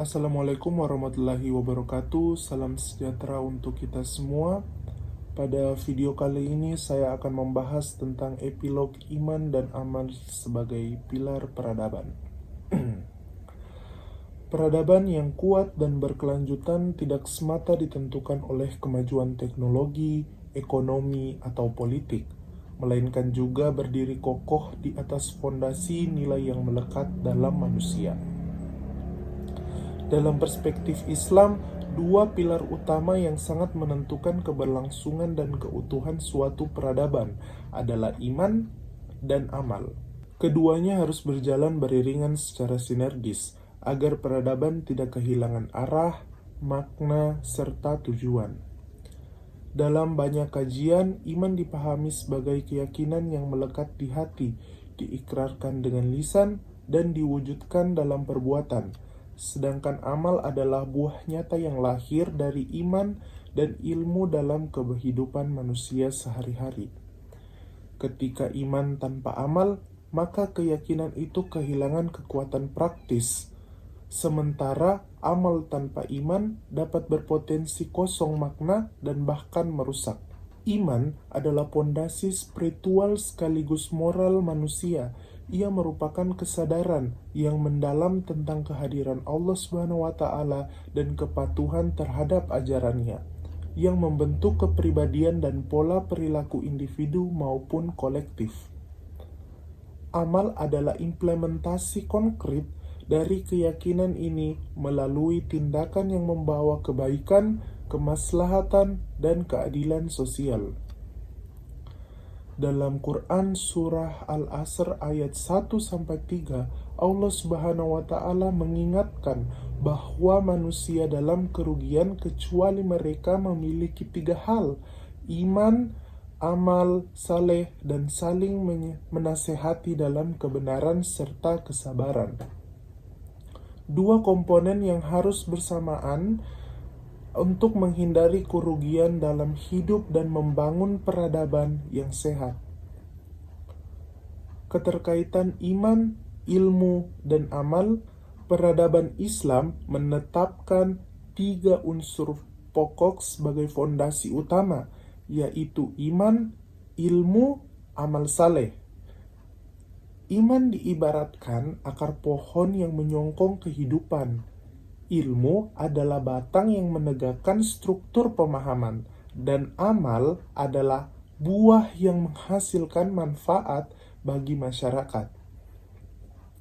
Assalamualaikum warahmatullahi wabarakatuh. Salam sejahtera untuk kita semua. Pada video kali ini saya akan membahas tentang epilog iman dan amal sebagai pilar peradaban. Peradaban yang kuat dan berkelanjutan tidak semata ditentukan oleh kemajuan teknologi, ekonomi, atau politik, melainkan juga berdiri kokoh di atas fondasi nilai yang melekat dalam manusia. Dalam perspektif Islam, dua pilar utama yang sangat menentukan keberlangsungan dan keutuhan suatu peradaban adalah iman dan amal. Keduanya harus berjalan beriringan secara sinergis agar peradaban tidak kehilangan arah, makna, serta tujuan. Dalam banyak kajian, iman dipahami sebagai keyakinan yang melekat di hati, diikrarkan dengan lisan, dan diwujudkan dalam perbuatan. Sedangkan amal adalah buah nyata yang lahir dari iman dan ilmu dalam kehidupan manusia sehari-hari. Ketika iman tanpa amal, maka keyakinan itu kehilangan kekuatan praktis. Sementara amal tanpa iman dapat berpotensi kosong makna dan bahkan merusak. Iman adalah pondasi spiritual sekaligus moral manusia. Ia merupakan kesadaran yang mendalam tentang kehadiran Allah Subhanahu wa taala dan kepatuhan terhadap ajarannya, yang membentuk kepribadian dan pola perilaku individu maupun kolektif. Amal adalah implementasi konkret dari keyakinan ini melalui tindakan yang membawa kebaikan, kemaslahatan, dan keadilan sosial. Dalam Quran surah Al-Asr ayat 1-3, Allah Subhanahu wa taala mengingatkan bahwa manusia dalam kerugian kecuali mereka memiliki 3 hal: iman, amal saleh, dan saling menasehati dalam kebenaran serta kesabaran. Dua komponen yang harus bersamaan untuk menghindari kerugian dalam hidup dan membangun peradaban yang sehat. Keterkaitan iman, ilmu, dan amal, peradaban Islam menetapkan 3 unsur pokok sebagai fondasi utama, yaitu iman, ilmu, amal saleh. Iman diibaratkan akar pohon yang menyongkong kehidupan. Ilmu adalah batang yang menegakkan struktur pemahaman, dan amal adalah buah yang menghasilkan manfaat bagi masyarakat.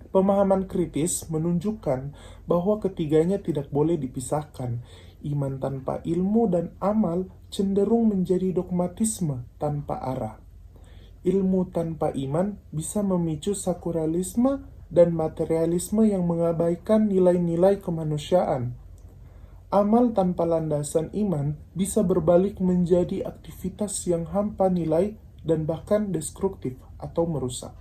Pemahaman kritis menunjukkan bahwa ketiganya tidak boleh dipisahkan. Iman tanpa ilmu dan amal cenderung menjadi dogmatisme tanpa arah. Ilmu tanpa iman bisa memicu sekularilisme dan materialisme yang mengabaikan nilai-nilai kemanusiaan. Amal tanpa landasan iman bisa berbalik menjadi aktivitas yang hampa nilai dan bahkan destruktif atau merusak.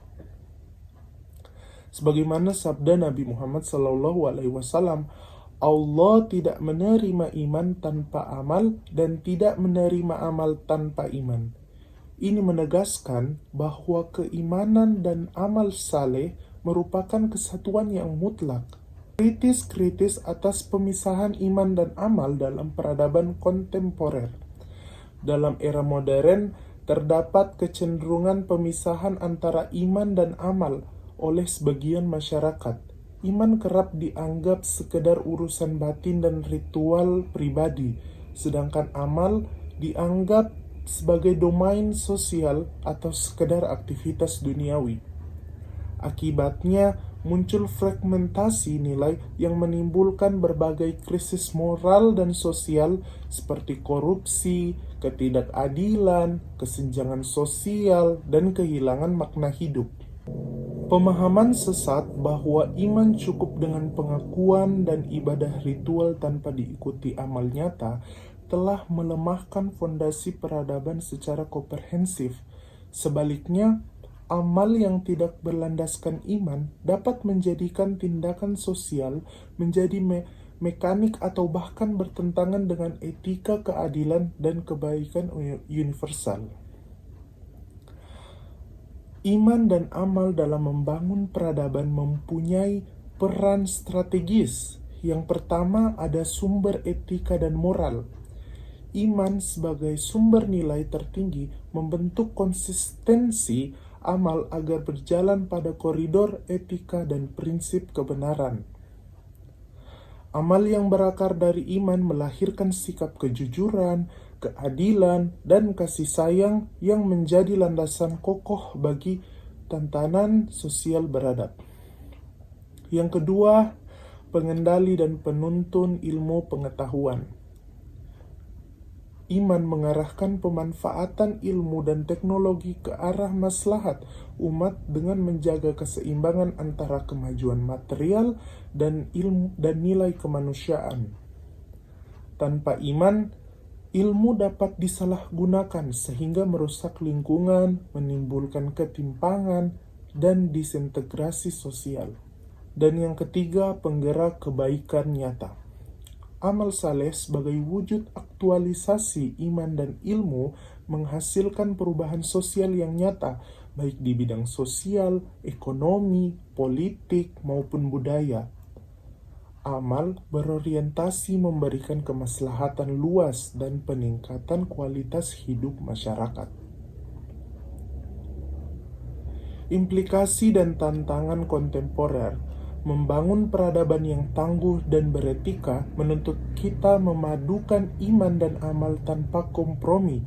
Sebagaimana sabda Nabi Muhammad SAW, Allah tidak menerima iman tanpa amal dan tidak menerima amal tanpa iman. Ini menegaskan bahwa keimanan dan amal saleh merupakan kesatuan yang mutlak. Kritis atas pemisahan iman dan amal dalam peradaban kontemporer. Dalam era modern, terdapat kecenderungan pemisahan antara iman dan amal oleh sebagian masyarakat. Iman kerap dianggap sekedar urusan batin dan ritual pribadi, sedangkan amal dianggap sebagai domain sosial atau sekedar aktivitas duniawi. Akibatnya, muncul fragmentasi nilai yang menimbulkan berbagai krisis moral dan sosial seperti korupsi, ketidakadilan, kesenjangan sosial, dan kehilangan makna hidup. Pemahaman sesat bahwa iman cukup dengan pengakuan dan ibadah ritual tanpa diikuti amal nyata telah melemahkan fondasi peradaban secara komprehensif. Sebaliknya, amal yang tidak berlandaskan iman dapat menjadikan tindakan sosial menjadi mekanik atau bahkan bertentangan dengan etika keadilan dan kebaikan universal. Iman dan amal dalam membangun peradaban mempunyai peran strategis. Yang pertama, ada sumber etika dan moral. Iman sebagai sumber nilai tertinggi membentuk konsistensi amal agar berjalan pada koridor etika dan prinsip kebenaran. Amal yang berakar dari iman melahirkan sikap kejujuran, keadilan, dan kasih sayang yang menjadi landasan kokoh bagi tatanan sosial beradab. Yang kedua, pengendali dan penuntun ilmu pengetahuan. Iman mengarahkan pemanfaatan ilmu dan teknologi ke arah maslahat umat dengan menjaga keseimbangan antara kemajuan material dan ilmu dan nilai kemanusiaan. Tanpa iman, ilmu dapat disalahgunakan sehingga merusak lingkungan, menimbulkan ketimpangan, dan disintegrasi sosial. Dan yang ketiga, penggerak kebaikan nyata. Amal saleh sebagai wujud aktualisasi iman dan ilmu menghasilkan perubahan sosial yang nyata, baik di bidang sosial, ekonomi, politik, maupun budaya. Amal berorientasi memberikan kemaslahatan luas dan peningkatan kualitas hidup masyarakat. Implikasi dan tantangan kontemporer. Membangun peradaban yang tangguh dan beretika menuntut kita memadukan iman dan amal tanpa kompromi.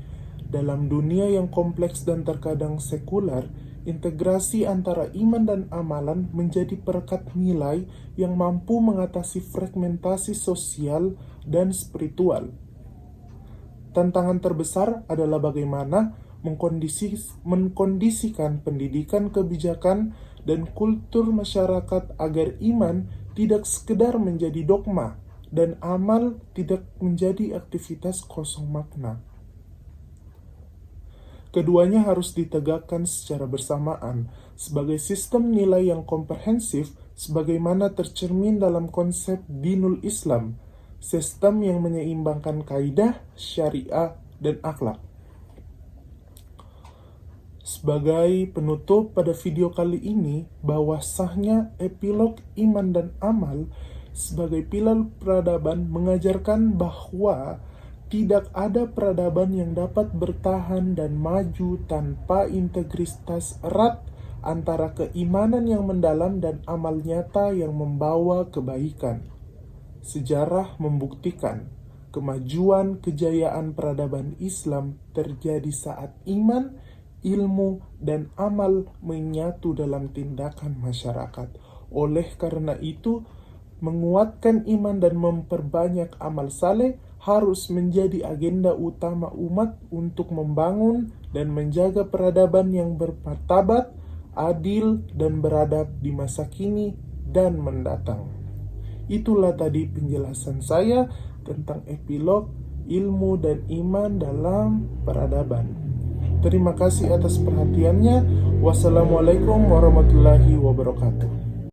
Dalam dunia yang kompleks dan terkadang sekuler, integrasi antara iman dan amalan menjadi perekat nilai yang mampu mengatasi fragmentasi sosial dan spiritual. Tantangan terbesar adalah bagaimana mengkondisikan pendidikan, kebijakan, dan kultur masyarakat agar iman tidak sekedar menjadi dogma dan amal tidak menjadi aktivitas kosong makna. Keduanya harus ditegakkan secara bersamaan sebagai sistem nilai yang komprehensif sebagaimana tercermin dalam konsep Dinul Islam, sistem yang menyeimbangkan kaidah, syariah, dan akhlak. Sebagai penutup pada video kali ini, bahwa sahnya epilog iman dan amal sebagai pilar peradaban mengajarkan bahwa tidak ada peradaban yang dapat bertahan dan maju tanpa integritas erat antara keimanan yang mendalam dan amal nyata yang membawa kebaikan. Sejarah membuktikan kemajuan kejayaan peradaban Islam terjadi saat iman, ilmu, dan amal menyatu dalam tindakan masyarakat. Oleh karena itu, menguatkan iman dan memperbanyak amal saleh harus menjadi agenda utama umat untuk membangun dan menjaga peradaban yang bermartabat, adil, dan beradab di masa kini dan mendatang. Itulah tadi penjelasan saya tentang epilog ilmu dan iman dalam peradaban. Terima kasih atas perhatiannya. Wassalamualaikum warahmatullahi wabarakatuh.